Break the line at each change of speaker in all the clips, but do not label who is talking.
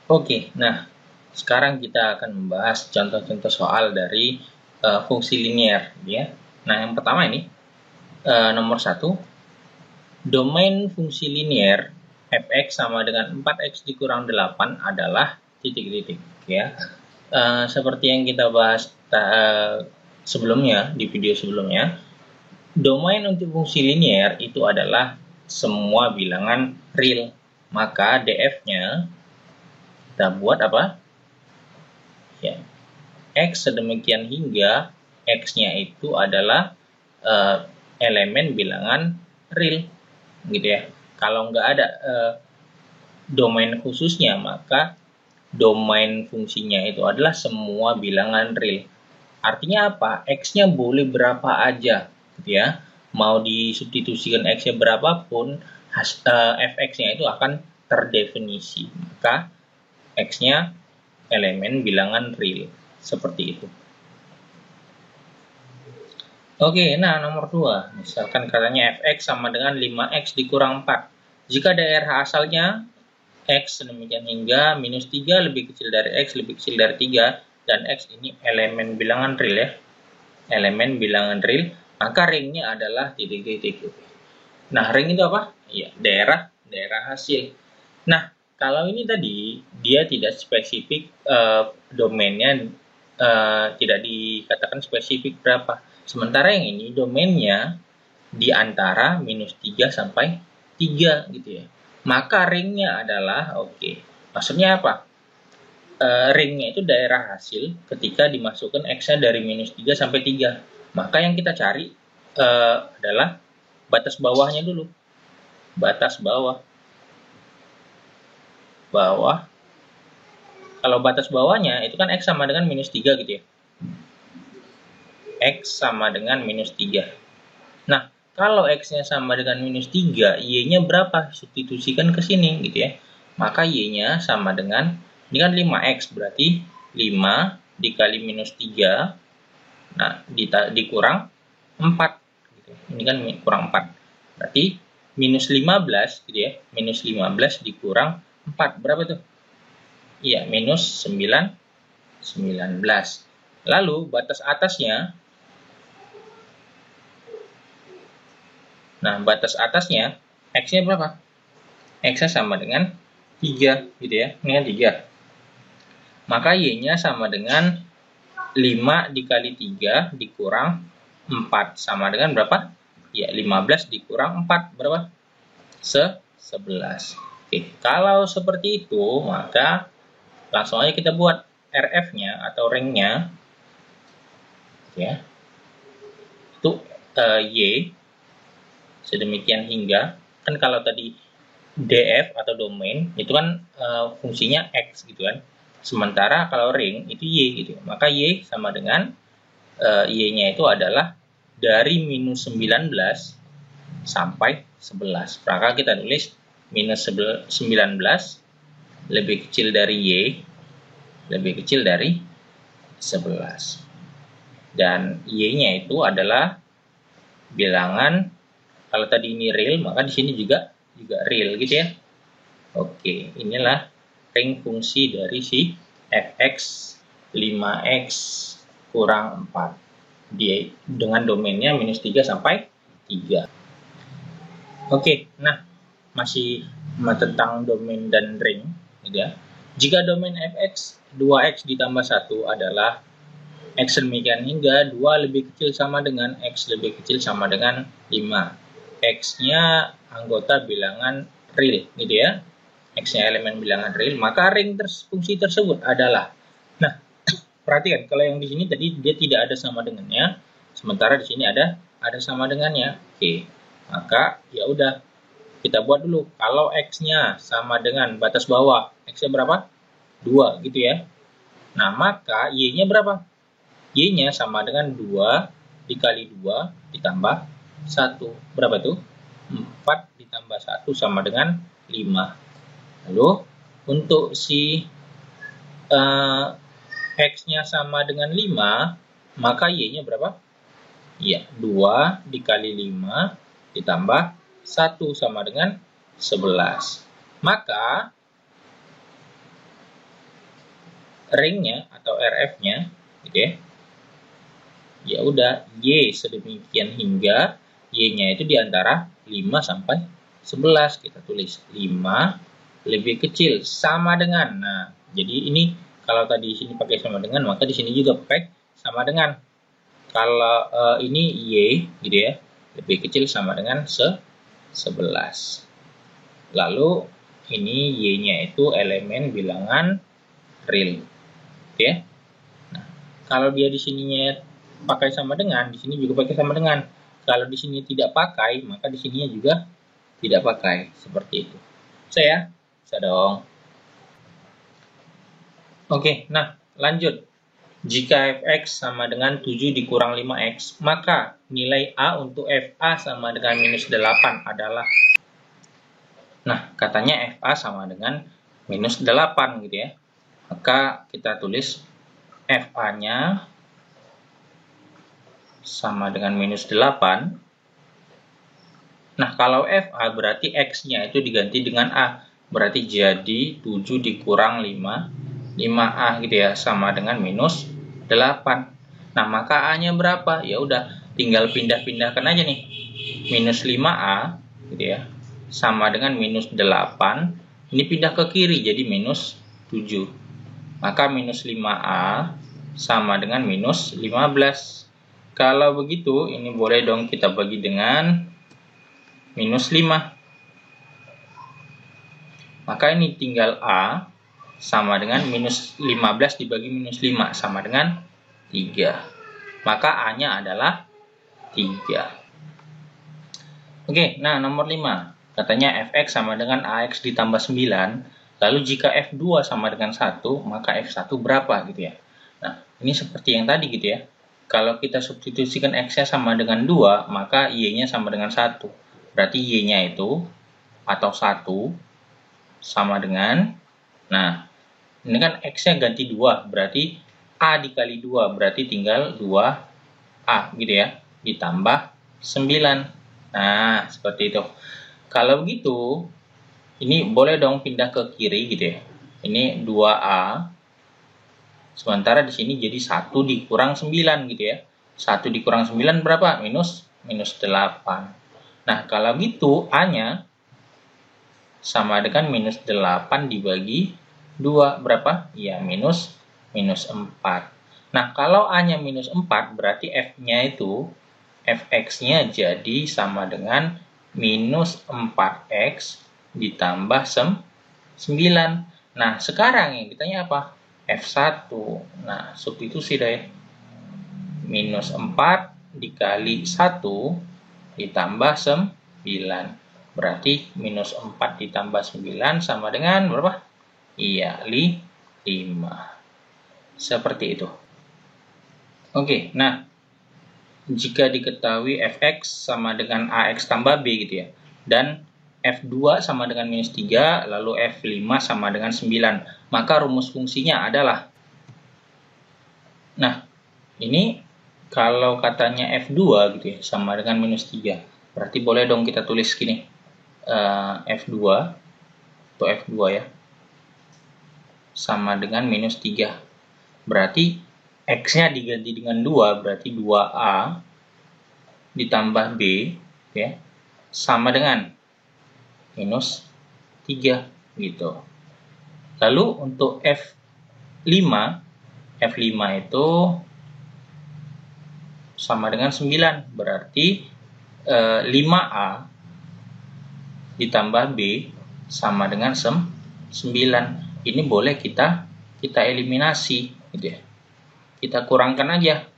Oke, nah sekarang kita akan membahas contoh-contoh soal dari fungsi linear, ya. Nah, yang pertama ini nomor 1, domain fungsi linear fx sama dengan 4x dikurang 8 adalah titik-titik, ya. Seperti yang kita bahas sebelumnya, di video sebelumnya, domain untuk fungsi linear itu adalah semua bilangan real. Maka df-nya kita buat apa? Ya, X sedemikian hingga X-nya itu adalah elemen bilangan real, gitu ya. Kalau nggak ada domain khususnya, maka domain fungsinya itu adalah semua bilangan real. Artinya apa? X-nya boleh berapa aja, gitu ya. Mau disubstitusikan X-nya berapapun, fx-nya itu akan terdefinisi. Maka X-nya elemen bilangan real. Seperti itu. Oke, nah nomor 2. Misalkan katanya fx sama dengan 5x dikurang 4. Jika daerah asalnya x sedemikian hingga minus 3 lebih kecil dari x lebih kecil dari 3, dan x ini elemen bilangan real, ya. Elemen bilangan real, maka ringnya adalah titik-titik. Nah, ring itu apa? Ya, daerah hasil. Nah, kalau ini tadi dia tidak spesifik domainnya, tidak dikatakan spesifik berapa. Sementara yang ini domainnya di antara minus 3 sampai 3, gitu ya. Maka ringnya adalah oke. Maksudnya apa? Ringnya itu daerah hasil ketika dimasukkan x-nya dari minus 3 sampai 3. Maka yang kita cari adalah batas bawahnya dulu. Batas bawah. Kalau batas bawahnya itu kan x sama dengan minus 3, gitu ya. X sama dengan minus 3. Nah, kalau x-nya sama dengan minus 3, y-nya berapa? Substitusikan ke sini, gitu ya. Maka y-nya sama dengan, ini kan 5x, berarti 5 dikali minus 3, nah, dikurang 4. Gitu. Ini kan kurang 4. Berarti minus 15, gitu ya. Minus 15 dikurang 4, berapa tuh? Iya, minus 19. Lalu, batas atasnya, nah, batas atasnya, x-nya berapa? X-nya sama dengan 3, gitu ya. Ini kan 3. Maka y-nya sama dengan 5 dikali 3 dikurang 4. Sama dengan berapa? Ya, 15 dikurang 4. Berapa? 11. Oke, kalau seperti itu, maka langsung aja kita buat RF-nya atau ringnya. Ya. Itu Y sedemikian hingga, kan kalau tadi DF atau domain itu kan fungsinya X, gitu kan. Sementara kalau ring itu Y, gitu. Maka Y sama dengan Y-nya itu adalah dari minus 19 sampai 11. Maka kita tulis minus 19 lebih kecil dari Y lebih kecil dari 11. Dan Y-nya itu adalah bilangan, kalau tadi ini real, maka di sini juga real, gitu ya. Oke, inilah ring fungsi dari si fx 5x kurang 4. Dia dengan domainnya minus 3 sampai 3. Oke, nah masih tentang domain dan ring, gitu ya. Jika domain fx 2x ditambah 1 adalah x demikian hingga 2 lebih kecil sama dengan x lebih kecil sama dengan 5. X-nya anggota bilangan real, gitu ya. X-nya elemen bilangan real, maka ring fungsi tersebut adalah. Nah, perhatikan kalau yang di sini tadi dia tidak ada sama dengannya, sementara di sini ada sama dengannya. Oke. Maka ya udah, kita buat dulu. Kalau X-nya sama dengan batas bawah, X-nya berapa? 2, gitu ya. Nah, maka Y-nya berapa? Y-nya sama dengan 2 dikali 2 ditambah 1. Berapa tuh? 4 ditambah 1 sama dengan 5. Lalu, untuk si X-nya sama dengan 5, maka Y-nya berapa? Ya, 2 dikali 5 ditambah 1 sama dengan 11. Maka, ringnya atau RF-nya, gitu ya. Ya udah, Y sedemikian hingga Y-nya itu di antara 5 sampai 11. Kita tulis 5 lebih kecil sama dengan. Nah, jadi ini kalau tadi di sini pakai sama dengan, maka di sini juga pakai sama dengan. Kalau ini Y gitu ya, lebih kecil sama dengan 11. Lalu ini Y-nya itu elemen bilangan real. Gitu ya. Nah, kalau dia di sininya pakai sama dengan, di sini juga pakai sama dengan. Kalau di sini tidak pakai, maka di sininya juga tidak pakai. Seperti itu. Bisa ya? Bisa dong. Oke, nah lanjut. Jika fx sama dengan 7 dikurang 5x, maka nilai A untuk fa sama dengan minus 8 adalah. Nah, katanya fa sama dengan minus 8 gitu ya. Maka kita tulis fa-nya sama dengan minus 8. Nah, kalau FA berarti X-nya itu diganti dengan A. Berarti jadi 7 dikurang 5, 5A gitu ya, sama dengan minus 8. Nah, maka A-nya berapa? Ya udah, tinggal pindah-pindahkan aja nih. Minus 5A gitu ya, sama dengan minus 8. Ini pindah ke kiri jadi minus 7. Maka minus 5A sama dengan minus 15. Kalau begitu, ini boleh dong kita bagi dengan minus 5. Maka ini tinggal A sama dengan minus 15 dibagi minus 5 sama dengan 3. Maka A-nya adalah 3. Oke, nah nomor 5. Katanya fx sama dengan ax ditambah 9. Lalu jika f2 sama dengan 1, maka f1 berapa gitu ya. Nah, ini seperti yang tadi gitu ya. Kalau kita substitusikan x-nya sama dengan 2, maka y-nya sama dengan 1. Berarti y-nya itu, atau 1, sama dengan, nah, ini kan x-nya ganti 2, berarti a dikali 2, berarti tinggal 2a, gitu ya, ditambah 9. Nah, seperti itu. Kalau begitu, ini boleh dong pindah ke kiri, gitu ya. Ini 2a, sementara di sini jadi 1 dikurang 9 gitu ya. 1 dikurang 9 berapa? Minus 8. Nah, kalau gitu A-nya sama dengan minus 8 dibagi 2 berapa? Ya, minus 4. Nah, kalau A-nya minus 4 berarti F-nya itu Fx-nya jadi sama dengan minus 4x ditambah 9. Nah, sekarang yang ditanya apa? F1. Nah, substitusi deh. Minus 4 dikali 1 ditambah 9. Berarti minus 4 ditambah 9 sama dengan berapa? Iya, 5. Seperti itu. Oke, nah. Jika diketahui fx sama dengan ax tambah b gitu ya. Dan f2 sama dengan minus 3, lalu f5 sama dengan 9. Maka rumus fungsinya adalah. Nah, ini kalau katanya f2 gitu ya, sama dengan minus 3. Berarti boleh dong kita tulis gini. F2 atau F2 ya. Sama dengan minus 3. Berarti X-nya diganti dengan 2, berarti 2A ditambah B ya, sama dengan minus 3 gitu. Lalu untuk F5 itu sama dengan 9, berarti 5A ditambah B sama dengan 9. Ini boleh kita eliminasi gitu ya. Kita kurangkan aja.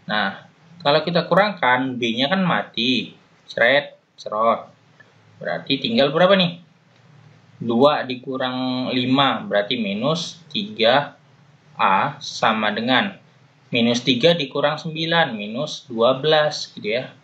Nah, kalau kita kurangkan, B-nya kan mati. Cerot. Berarti tinggal berapa nih? 2 dikurang 5, berarti minus 3A sama dengan minus 3 dikurang 9, minus 12 gitu ya.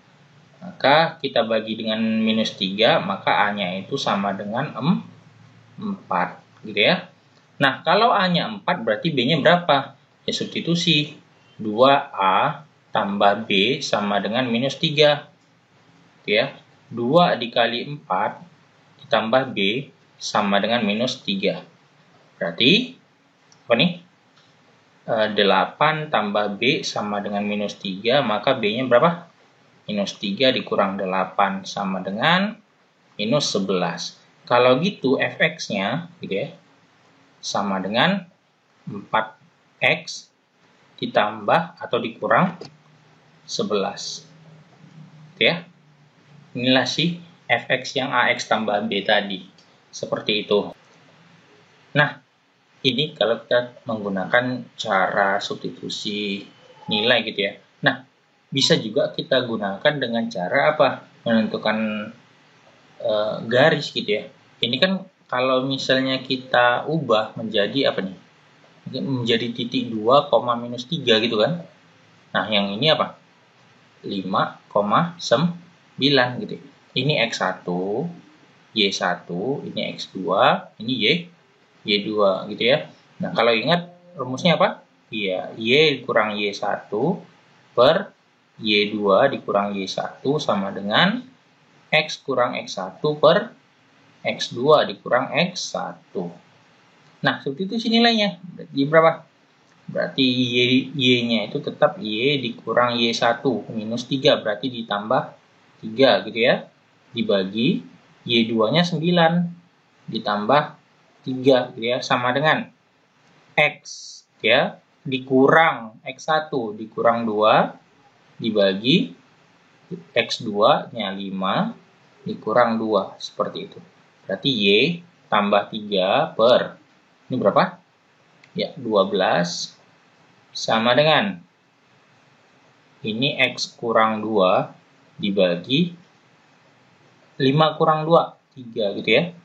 Maka kita bagi dengan minus 3, maka A-nya itu sama dengan 4 gitu ya. Nah, kalau A-nya 4, berarti B-nya berapa? Ya substitusi 2A tambah B sama dengan minus 3 ya. 2 dikali 4 ditambah B sama dengan minus 3. Berarti apa nih? 8 tambah B sama dengan minus 3, maka B-nya berapa? Minus 3 dikurang 8 sama dengan minus 11. Kalau gitu fx-nya gitu ya, sama dengan 4x ditambah atau dikurang 11. Gitu ya. Inilah si fx yang ax tambah b tadi. Seperti itu. Nah, ini kalau kita menggunakan cara substitusi nilai gitu ya. Nah, bisa juga kita gunakan dengan cara apa? Menentukan garis gitu ya. Ini kan kalau misalnya kita ubah menjadi apa nih? Menjadi titik 2, minus 3 gitu kan. Nah, yang ini apa? 5,9 gitu ya. Ini X1, Y1, ini X2, ini Y2 gitu ya. Nah, kalau ingat rumusnya apa? Iya, Y kurang Y1 per Y2 dikurang Y1 sama dengan X kurang X1 per X2 dikurang X1. Nah, substitusi nilainya berarti berapa? Berarti Y-nya itu tetap Y dikurang Y1 minus 3, berarti ditambah 3 gitu ya. Dibagi Y2-nya 9 ditambah 3 gitu ya, sama dengan X ya dikurang X1 dikurang 2 dibagi X2-nya 5 dikurang 2, seperti itu. Berarti Y tambah 3 per ini berapa? Ya, 12 sama dengan ini X kurang 2 dibagi 5 kurang 2, 3 gitu ya.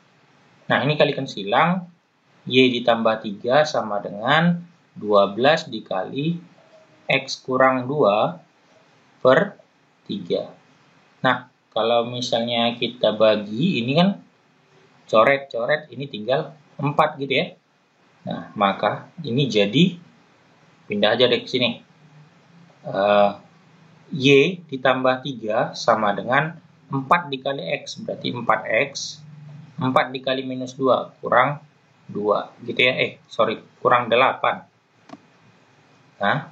Nah, ini kalikan silang, Y ditambah 3 sama dengan 12 dikali X kurang 2 per 3. Nah, kalau misalnya kita bagi, ini kan coret-coret, ini tinggal 4 gitu ya. Nah, maka ini jadi, pindah aja deh ke sini. Y ditambah 3 sama dengan 4 dikali X, berarti 4X. 4 dikali minus 2, kurang 2, gitu ya. Kurang 8. Nah,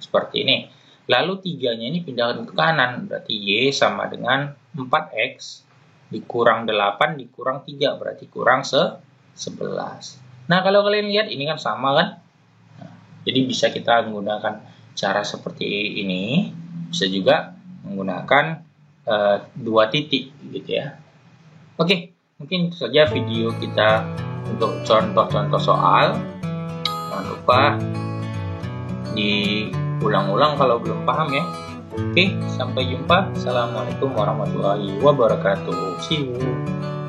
seperti ini. Lalu 3-nya ini pindahkan ke kanan, berarti Y sama dengan 4X dikurang 8 dikurang 3, berarti kurang 11. Nah, kalau kalian lihat ini kan sama kan? Nah, jadi bisa kita menggunakan cara seperti ini. Bisa juga menggunakan 2 titik gitu ya. Oke, mungkin itu saja video kita untuk contoh-contoh soal. Jangan lupa diulang-ulang kalau belum paham ya. Oke, sampai jumpa. Assalamualaikum warahmatullahi wabarakatuh. See you.